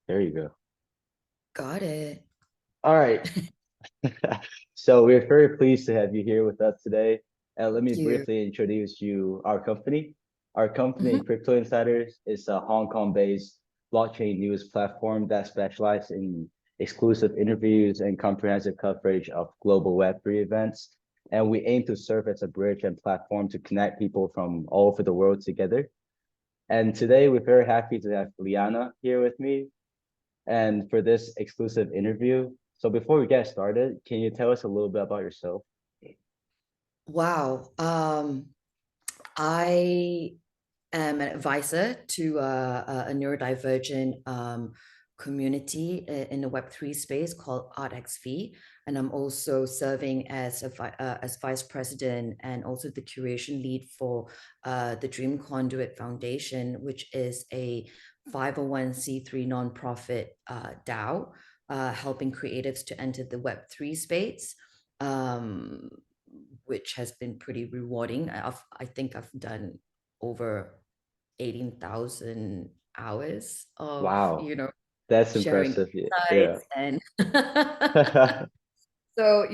There you go. Got it. All right. So we're very pleased to have you here with us today. And let me Thank you. briefly introduce you our company. Our company, Mhm. Crypto Insiders, is a Hong Kong-based blockchain news platform that specializes in exclusive interviews and comprehensive coverage of global Web3 events. And we aim to serve as a bridge and platform to connect people from all over the world together. And today we're very happy to have Liana here with me and for this exclusive interview. So before we get started, can you tell us a little bit about yourself? Wow. I am an advisor to a neurodivergent community in the Web3 space called ArtXV. And I'm also serving as as vice president and also the curation lead for the Dream Conduit Foundation, which is a 501(c)(3) nonprofit DAO, helping creatives to enter the Web3 space. Um, which has been pretty rewarding. I think I've done over 18,000 hours of, Wow, that's sharing impressive. Yeah. insights and Yeah. so,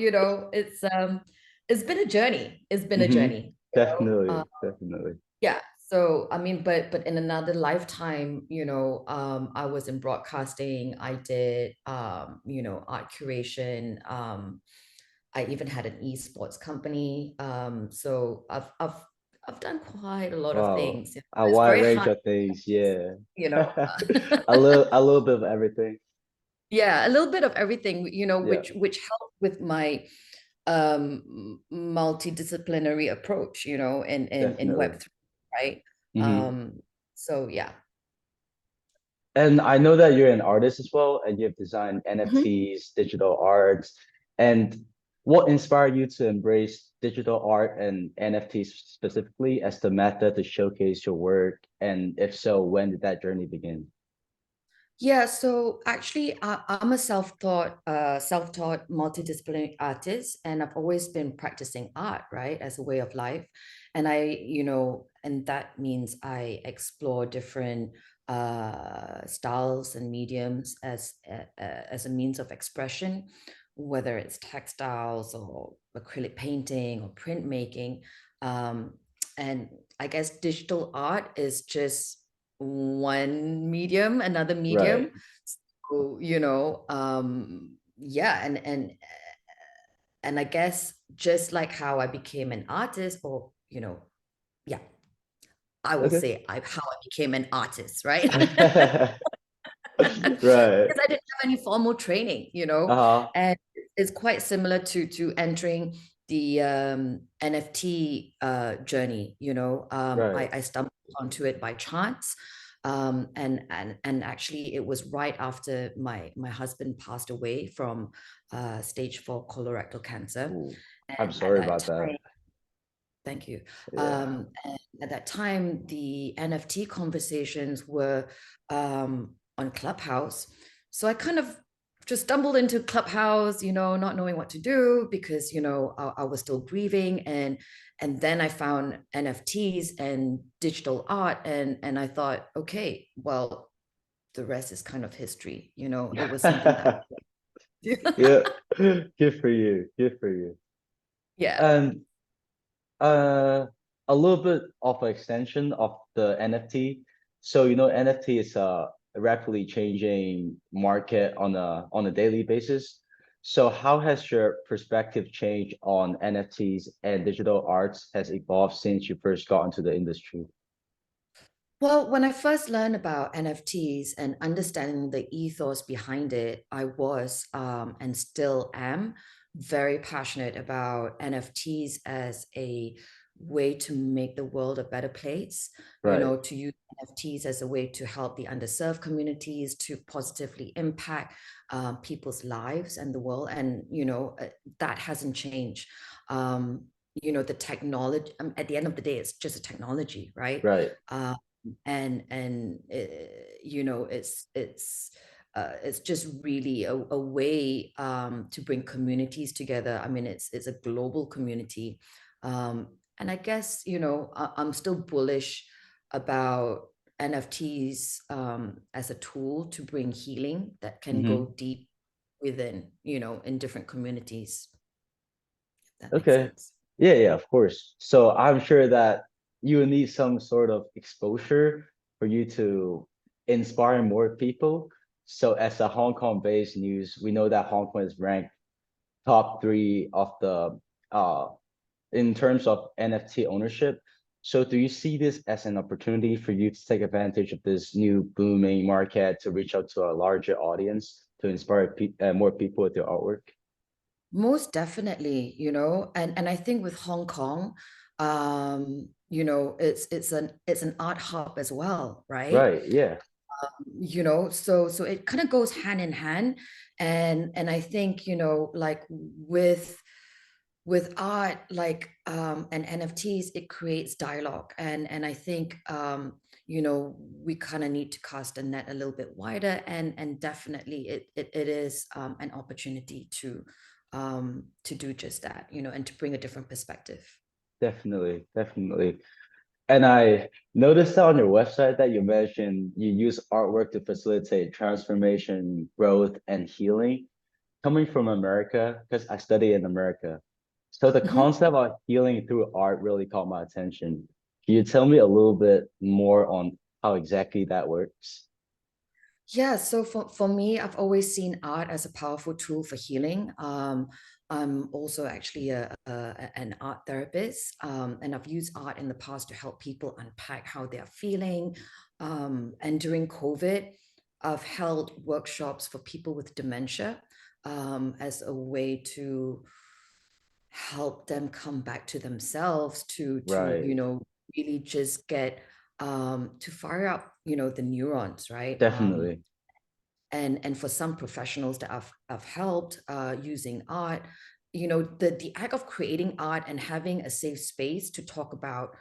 it's been a journey. It's been a Hmm. journey, Definitely, definitely. yeah. So, I mean, but in another lifetime, I was in broadcasting. I did, art curation. I even had an esports company. So I've done quite a lot of Wow. things. A It's wide very range hard, of things, yeah. you know. A little bit of everything. Yeah, a little bit of everything, Yeah, which helped with my multidisciplinary approach, in definitely. Web3, right? Hmm. Um, so yeah. And I know that you're an artist as well, and you've designed Mhm. NFTs, digital arts. And what inspired you to embrace digital art and NFTs specifically as the method to showcase your work? And if so, when did that journey begin? Yeah, so actually, I'm a self-taught multidisciplinary artist, and I've always been practicing art, right, as a way of life. And and that means I explore different styles and mediums as a means of expression, whether it's textiles or acrylic painting or printmaking. Um, and I guess digital art is just one medium, another Right. medium. So, yeah, and I guess just like how I became an artist, or yeah, I will Okay. say how I became an artist, right? Right. Because I didn't have any formal training, Uh-huh. and it's quite similar to entering the NFT journey. Right. I stumbled onto it by chance, and actually it was right after my husband passed away from stage 4 colorectal cancer, Ooh, I'm and at sorry that about that. time, thank you. Yeah. And at that time, the NFT conversations were on Clubhouse. So I kind of just stumbled into Clubhouse, not knowing what to do because, I was still grieving. And then I found NFTs and digital art. And I thought, okay, well, the rest is kind of history. It was something that, Yeah. Good for you. Good for you. yeah. And Uh, a little bit of an extension of the NFT. So, NFT is a rapidly changing market on a daily basis. So, how has your perspective changed on NFTs and digital arts has evolved since you first got into the industry? Well, when I first learned about NFTs and understanding the ethos behind it, I was and still am very passionate about NFTs as a way to make the world a better place, Right. to use NFTs as a way to help the underserved communities, to positively impact people's lives and the world. And, that hasn't changed. The technology, at the end of the day, it's just a technology, right? Right. And it's just really a way to bring communities together. I mean, it's a global community, and I guess I'm still bullish about NFTs as a tool to bring healing that can Hmm. go deep within, in different communities. If that makes Okay. sense. Yeah, yeah, of course. So I'm sure that you will need some sort of exposure for you to inspire more people. So as a Hong Kong-based news, we know that Hong Kong is ranked top three of the in terms of NFT ownership. So do you see this as an opportunity for you to take advantage of this new booming market to reach out to a larger audience to inspire more people with your artwork? Most definitely, and I think with Hong Kong, it's an art hub as well, right? Right. Yeah. So it kind of goes hand in hand. And I think, like with art, like and NFTs, it creates dialogue. And I think we kind of need to cast the net a little bit wider, and definitely it is an opportunity to do just that, and to bring a different perspective. Definitely. Definitely. And I noticed on your website that you mentioned you use artwork to facilitate transformation, growth, and healing. Coming from America, because I study in America. So the Mhm. concept of healing through art really caught my attention. Can you tell me a little bit more on how exactly that works? Yeah, so for me, I've always seen art as a powerful tool for healing. I'm also actually an art therapist, and I've used art in the past to help people unpack how they're feeling. And during COVID, I've held workshops for people with dementia, as a way to help them come back to themselves, to Right. really just get to fire up the neurons, right? Definitely. And for some professionals that I've helped using art, the act of creating art and having a safe space to talk about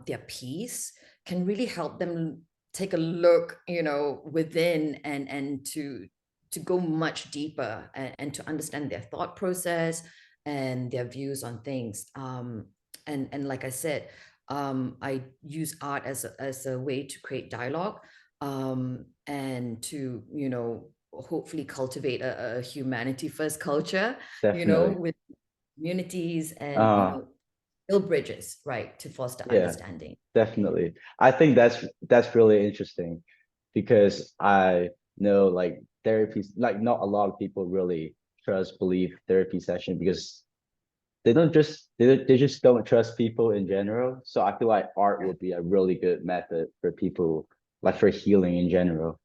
their piece can really help them take a look, within, and to go much deeper, and to understand their thought process and their views on things. And like I said, I use art as a way to create dialogue, and to hopefully cultivate a humanity first culture, Definitely. with communities, and Uh, build bridges, right, to foster yeah, understanding. definitely. I think that's really interesting because I know like therapy, like not a lot of people really trust believe therapy session because they just don't trust people in general. So I feel like art would be a really good method for people like for healing in general.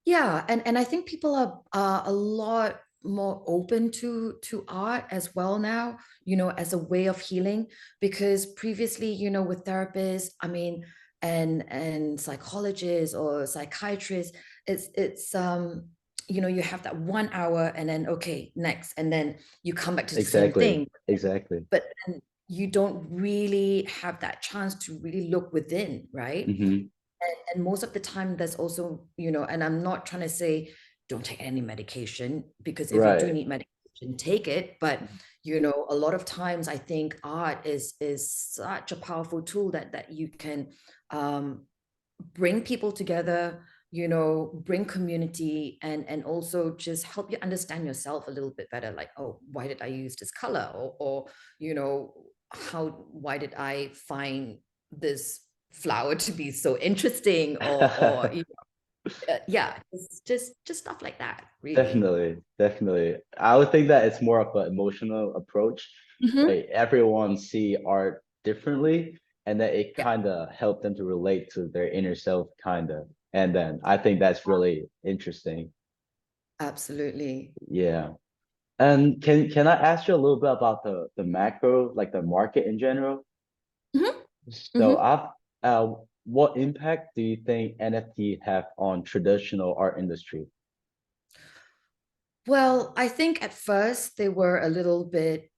Yeah, and I think people are a lot more open to art as well now, as a way of healing, because previously, with therapists, I mean, and psychologists or psychiatrists, you have that 1 hour, and then okay, next, and then you come back to the same Exactly. thing, Exactly. but then you don't really have that chance to really look within, right? Hmm. And most of the time, there's also, and I'm not trying to say don't take any medication, because if you do Right. need medication, take it. But a lot of times I think art is such a powerful tool that you can bring people together, bring community, and also just help you understand yourself a little bit better. Like, oh, why did I use this color? Or why did I find this flower to be so interesting? Or yeah, it's just stuff like that, really. Definitely, definitely. I would think that it's more of an emotional approach, Mhm. right? Everyone see art differently, and that it Yeah, kind of help them to relate to their inner self, kind of. And then I think that's really interesting. absolutely. Yeah. And can I ask you a little bit about the macro, like the market in general? Mhm. So Mhm. what impact do you think NFT have on traditional art industry? Well, I think at first they were a little bit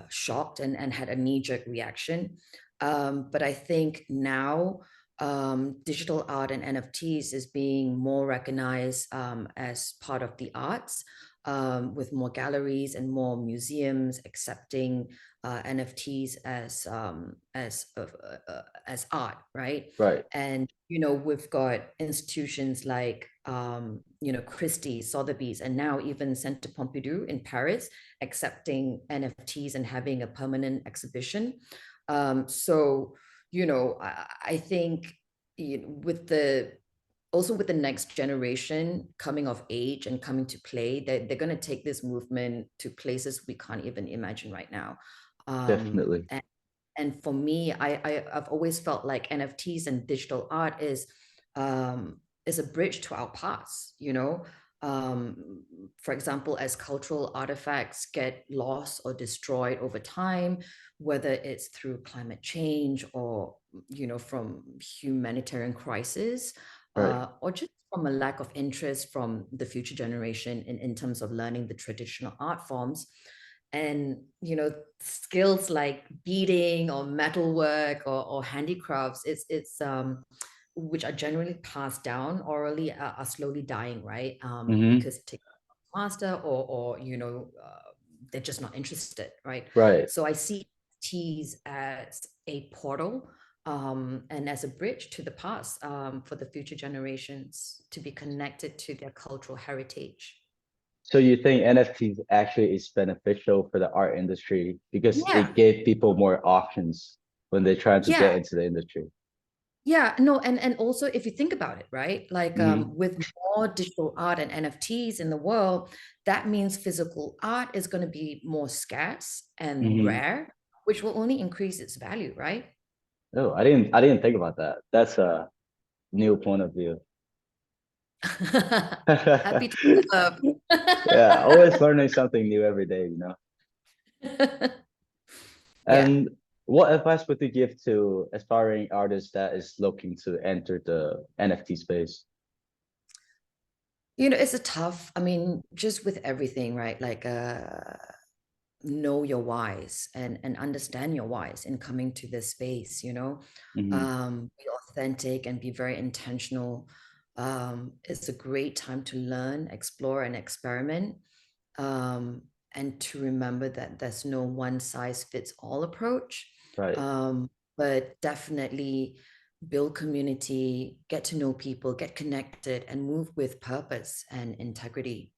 shocked, and had a knee-jerk reaction. But I think now digital art and NFTs is being more recognized as part of the arts, with more galleries and more museums accepting NFTs as art, right? Right. And we've got institutions like Christie's, Sotheby's, and now even Centre Pompidou in Paris accepting NFTs and having a permanent exhibition. So I think with the also with the next generation coming of age and coming to play, they're going to take this movement to places we can't even imagine right now. Definitely. And for me, I've always felt like NFTs and digital art is a bridge to our past, for example, as cultural artifacts get lost or destroyed over time, whether it's through climate change or from humanitarian crisis, Right. or just from a lack of interest from the future generation in terms of learning the traditional art forms. And skills like beading or metalwork or handicrafts, which are generally passed down orally, are slowly dying, right? Mm-hmm. Because it takes a master, or they're just not interested, right? Right. So I see teas as a portal, and as a bridge to the past, for the future generations to be connected to their cultural heritage. So you think NFTs actually is beneficial for the art industry because Yeah, it gave people more options when they're trying to get yeah. into the industry? Yeah, no, and also if you think about it, right? Like Mm-hmm. with more digital art and NFTs in the world, that means physical art is going to be more scarce and Mm-hmm. rare, which will only increase its value, right? Oh, I didn't think about that. That's a new point of view. Happy to serve. Yeah, always learning something new every day, you know. Yeah. And what advice would you give to aspiring artists that is looking to enter the NFT space? It's I mean, just with everything, right? Like know your whys and understand your whys in coming to this space, Hmm. be authentic and be very intentional. It's a great time to learn, explore, and experiment, um, and to remember that there's no one size fits all approach, Right. but definitely build community, get to know people, get connected, and move with purpose and integrity.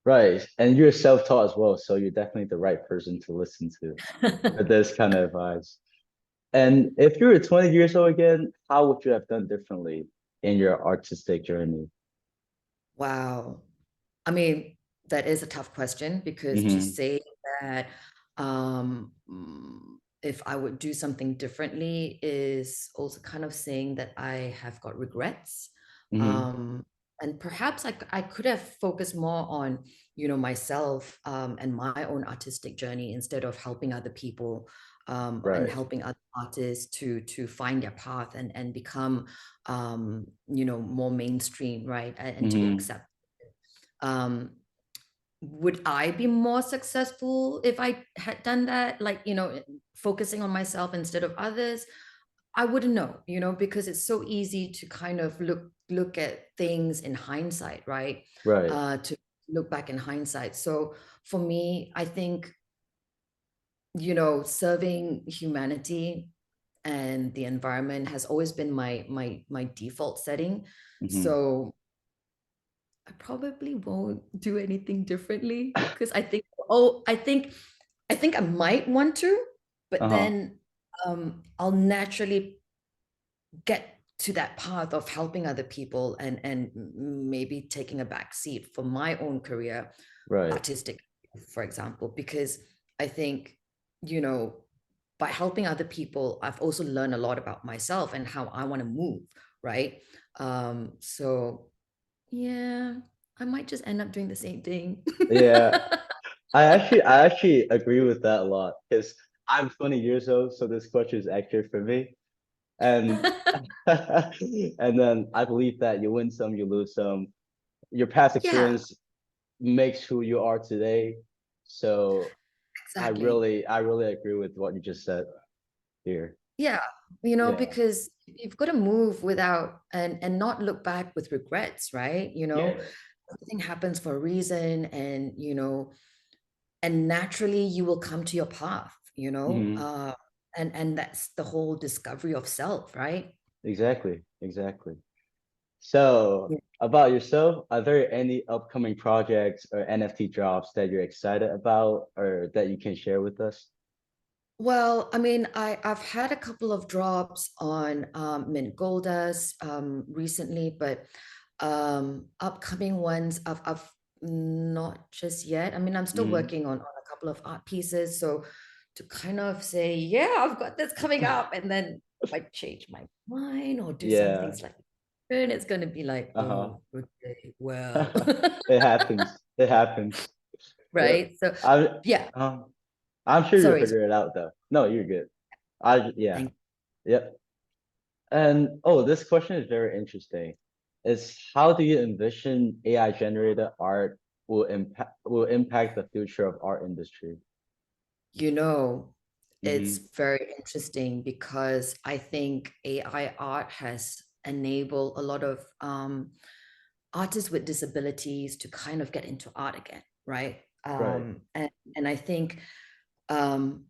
Right. And you're self-taught as well, so you're definitely the right person to listen to for this kind of advice. And if you were 20 years old again, how would you have done differently in your artistic journey? Wow. I mean, that is a tough question, because to Hmm. say that if I would do something differently is also kind of saying that I have got regrets. Hmm. Um, and perhaps I could have focused more on, myself, and my own artistic journey, instead of helping other people, and Right. helping other artists to find their path and become, more mainstream, right? And to be Hmm. accepted. um would I be more successful if I had done that, like, focusing on myself instead of others? I wouldn't know, because it's so easy to kind of look at things in hindsight, right? Right. To look back in hindsight. So for me, I think, serving humanity and the environment has always been my default setting. Hmm. So I probably won't do anything differently, because I think I might want to, but Uh-huh. then I'll naturally get to that path of helping other people, and maybe taking a back seat for my own career, Right. artistic, for example, because I think, you know, by helping other people, I've also learned a lot about myself and how I want to move, right? So yeah, I might just end up doing the same thing. Yeah. I actually agree with that a lot because I'm 20 years old, so this question is accurate for me. And and then I believe that you win some, you lose some. Your past Yeah, experience makes who you are today. So exactly. I really agree with what you just said here. Yeah, Yeah. because you've got to move without and not look back with regrets, right? Yeah. Everything happens for a reason, and and naturally you will come to your path, Hmm. and that's the whole discovery of self, right? Exactly, exactly. So, Yeah. about yourself, are there any upcoming projects or NFT drops that you're excited about or that you can share with us? Well, I mean, I've had a couple of drops on Mint Goldust recently, but upcoming ones I've not just yet. I mean, I'm still Hmm. working on a couple of art pieces, so to kind of say, yeah, I've got this coming up, and then if I change my mind or do something Yeah. slightly different, it's going to be like, Uh-huh. oh, okay, well, It happens. It happens. Yep. right? So, I yeah, um I'm sure you'll sorry. figure it out though. No, you're good. Yeah. Thank Yep. And oh, this question is very interesting. Is how do you envision AI generated art will impact the future of art industry? You know, it's Mm-hmm. very interesting because I think AI art has enabled a lot of artists with disabilities to kind of get into art again, right? Right. And I think, um,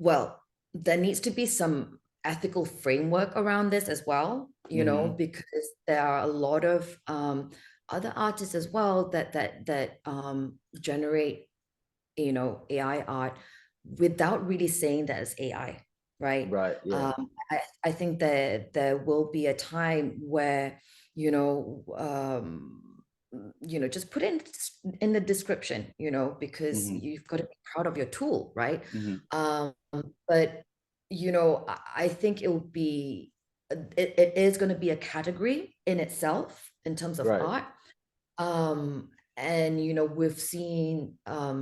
well, there needs to be some ethical framework around this as well, Mm-hmm. because there are a lot of other artists as well that generate AI art without really saying that it's AI, right? Right. Yeah. I think that there will be a time where, you know, just put in the description, because Mm-hmm. you've got to be proud of your tool, right? Mm-hmm. Um, but I think it will be it is going to be a category in itself in terms of Right. art. And we've seen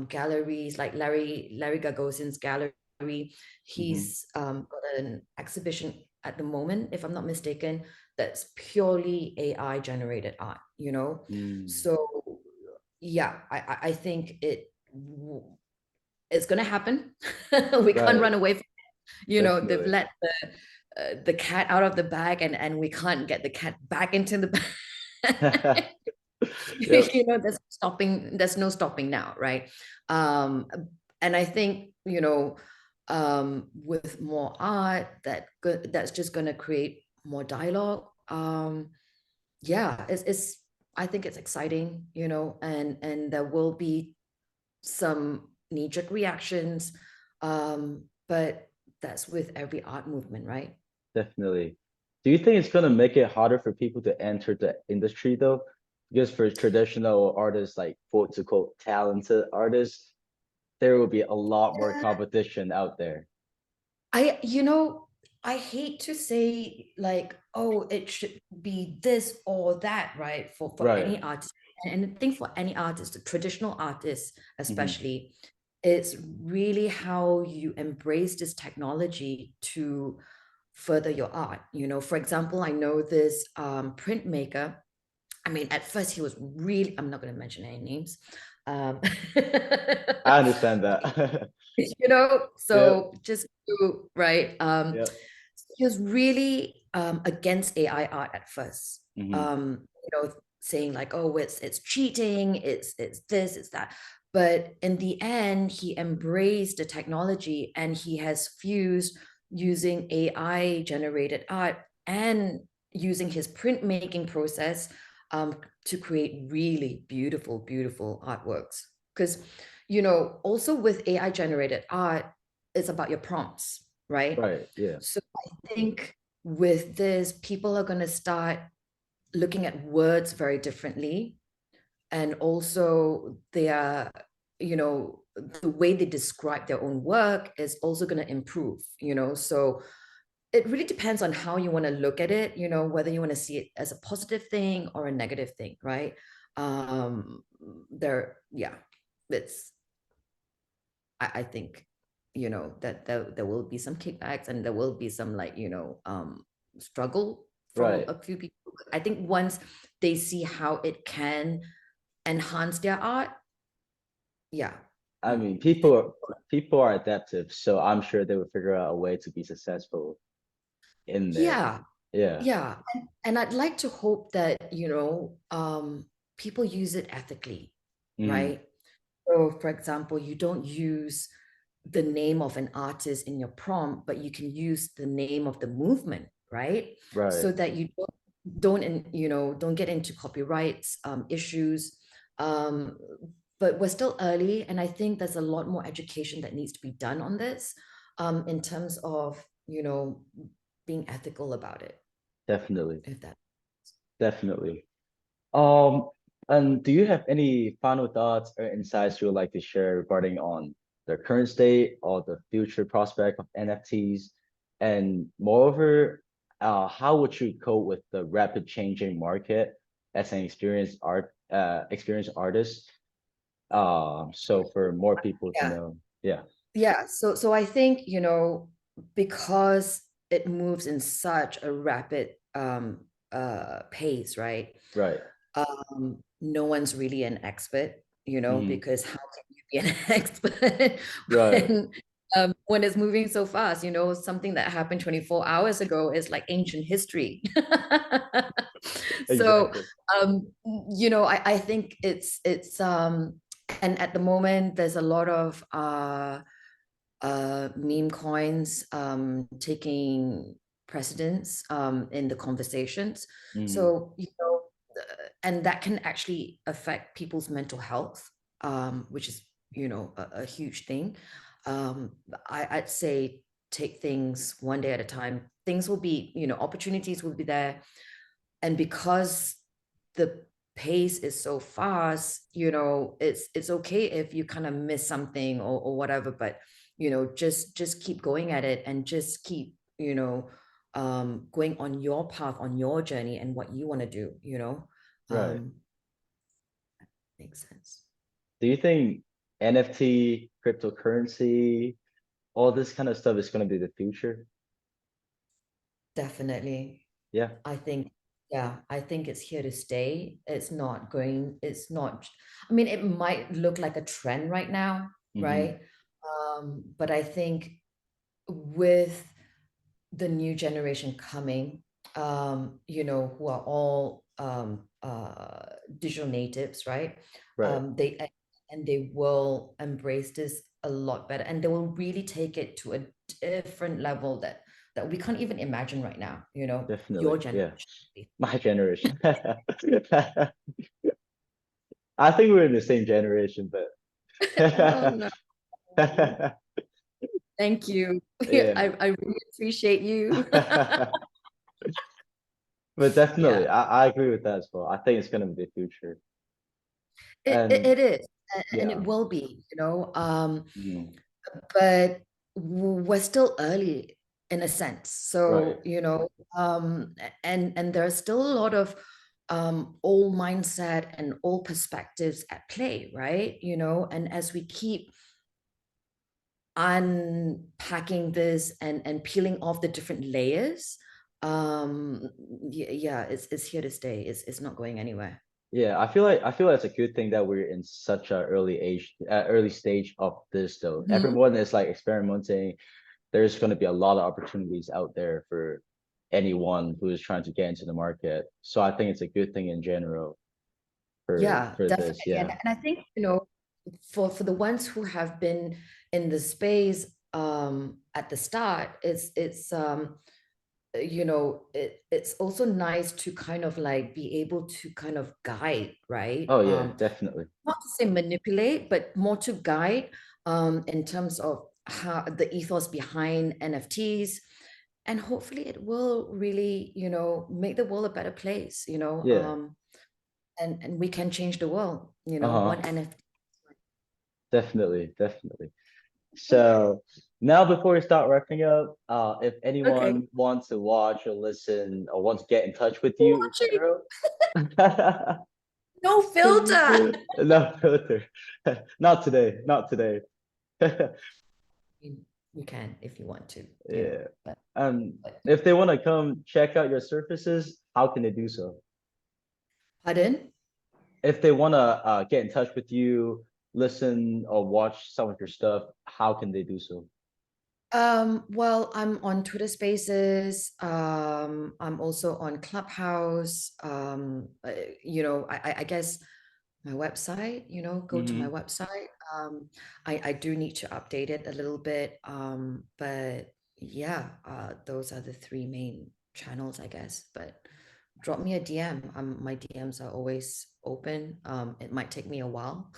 galleries like Larry Gagosin's gallery. Mm-hmm. He's got an exhibition at the moment, if I'm not mistaken, that's purely AI generated art, Mm. so yeah, I think it's gonna happen. We can't Right. run away from they've Definitely. let the cat out of the bag, and we can't get the cat back into the bag. Yep. There's no stopping now, right? um and I think with more art that's just going to create more dialogue. Yeah, it's I think it's exciting, and there will be some knee-jerk reactions, but that's with every art movement, right? Definitely. Do you think it's gonna make it harder for people to enter the industry though? Because for traditional artists, like quote to quote talented artists, there will be a lot more competition out there. I, you know, I hate to say like, oh, it should be this or that, right? For Right. any artist, and I think for any artist, the traditional artists Hmm. especially, it's really how you embrace this technology to further your art. For example, I know this printmaker. I mean, at first he was really, I'm not going to mention any names. Um, I understand that. Yep. so just to, right. Yep. He was really against AI art at first. Hmm. Saying like, oh, it's cheating, it's this, it's that. But in the end, he embraced the technology and he has fused using AI generated art and using his printmaking process to create really beautiful, beautiful artworks. Because, also with AI generated art, it's about your prompts, right? Right. Yeah. So I think with this, people are going to start looking at words very differently. And also, the way they describe their own work is also going to improve. So it really depends on how you want to look at it, whether you want to see it as a positive thing or a negative thing, right? Yeah, it's, I think, that there will be some kickbacks and there will be some like, struggle from Right. a few people. I think once they see how it can enhance their art, yeah. I mean, people are adaptive, so I'm sure they will figure out a way to be successful in there. Yeah, Yeah. yeah. And I'd like to hope that, people use it ethically, Hmm. right? So, for example, you don't use the name of an artist in your prompt, but you can use the name of the movement, right? Right. So that you don't get into copyrights issues. Um, but we're still early, and I think there's a lot more education that needs to be done on this, in terms of being ethical about it, Definitely. if that. Definitely. Um, and do you have any final thoughts or insights you would like to share regarding on the current state or the future prospect of NFTs? And moreover, how would you cope with the rapid changing market as an experienced artist? So for more people to Yeah. know. Yeah, Yeah, so I think, because it moves in such a rapid pace, right? right. No one's really an expert, Hmm. because how can you be an expert Right. when it's moving so fast? Something that happened 24 hours ago is like ancient history. So, Exactly. I think and at the moment there's a lot of meme coins taking precedence in the conversations. Hmm. So, and that can actually affect people's mental health, which is, a huge thing. I'd say take things one day at a time. Things will be, opportunities will be there. And because the pace is so fast, it's okay if you kind of miss something or whatever, but just keep going at it and just keep going on your path, on your journey, and what you want to do. Right. um Makes sense. Do you think NFT, cryptocurrency, all this kind of stuff is going to be the future? Definitely. Yeah. I think, yeah, I think it's here to stay. It's not, I mean, it might look like a trend right now, Hmm. right? But I think with the new generation coming, who are all digital natives, right? Right. They will embrace this a lot better, and they will really take it to a different level that we can't even imagine right now. Your Definitely. generation. Yeah. My generation. I think we're in the same generation, Oh but no. Thank you. yeah, I really appreciate you. but definitely, Yeah, I agree with that as well. I think it's gonna be the future. it And is, and it yeah, will be, mhm, but we're still early in a sense. right, So, and there's still a lot of old mindset and old perspectives at play, right? And as we keep unpacking this and peeling off the different layers, yeah, it's here to stay. It's not going anywhere. yeah. I feel like it's a good thing that we're in such a early stage of this though. Mhm. Everyone is like experimenting. There's gonna be a lot of opportunities out there for anyone who is trying to get into the market. So I think it's a good thing in general Yeah, for this. definitely. And, Yeah. and I think, for the ones who have been in the space at the start, it's also nice to kind of like be able to kind of guide, right? Oh yeah, definitely. Not to say manipulate, but more to guide in terms of how the ethos behind NFTs. And hopefully it will really, make the world a better place, Yeah. and we can change the world, one Uh-huh. NFT. Definitely, definitely. So now before we start wrapping up, if Okay. anyone wants to watch or listen or wants to get in touch with you, Watching, etc. no filter. No filter. Not today, not today. You can if you want to, Yeah. but, Um, but if they want to come check out your surfaces, how can they do so? pardon. If they want to get in touch with you, listen or watch some of your stuff, how can they do so? Well, I'm on Twitter Spaces. I'm also on Clubhouse. I guess my website, go to my Mm-hmm. website. I do need to update it a little bit. But yeah, those are the three main channels, I guess. But drop me a DM. My DMs are always open. It might take me a while,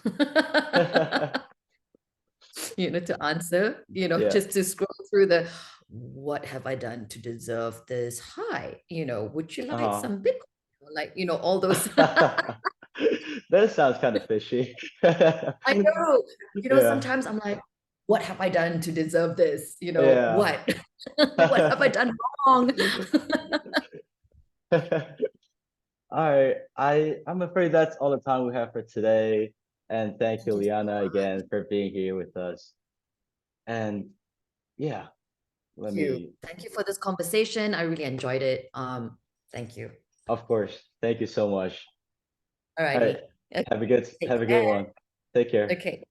to answer, Yeah. just to scroll through the what have I done to deserve this? Hi, would you like Uh-huh. some Bitcoin? Like, all those. That sounds kind of fishy. I know, Yeah. sometimes I'm like, what have I done to deserve this? Yeah. What? What have I done wrong? All right. I'm afraid that's all the time we have for today. And thank you, Thank you so Liana, much. again for being here with us. And yeah, let Thank you. me, Thank you for this conversation. I really enjoyed it. Thank you. of course, thank you so much. All right. Alrighty. Okay, Have a good take have a good care. one. Take care. Okay.